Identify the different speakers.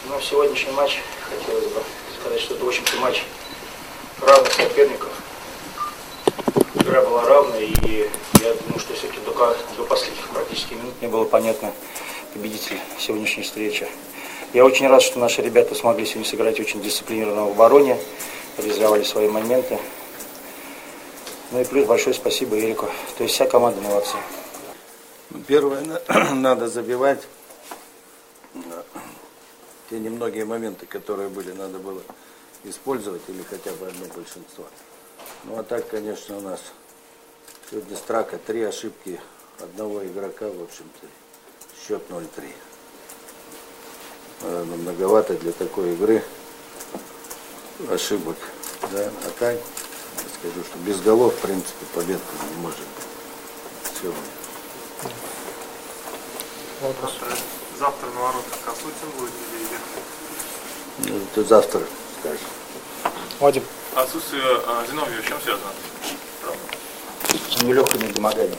Speaker 1: Но в сегодняшний матч хотелось бы сказать, что это, в общем-то, матч равных соперников. Игра была равная, и я думаю, что все-таки до последних практически минут не было понятно победитель сегодняшней встречи. Я очень рад, что наши ребята смогли сегодня сыграть очень дисциплинированно в обороне, реализовали свои моменты. Ну и плюс большое спасибо Эрику. То есть вся команда молодцы.
Speaker 2: Первое, надо забивать. Те немногие моменты, которые были, надо было использовать или хотя бы одно большинство. Ну а так, конечно, у нас сегодня Страка 3 ошибки одного игрока, в общем-то, счет 0-3. Наверное, многовато для такой игры ошибок. Да? А так, я скажу, что без голов, в принципе, победы не может быть. Все.
Speaker 3: Завтра на воротах Косутин будет или
Speaker 2: Ну, это завтра скажем.
Speaker 1: Вадим.
Speaker 3: отсутствие Зиновьева с чем связано?
Speaker 1: Нелегкое недомогание.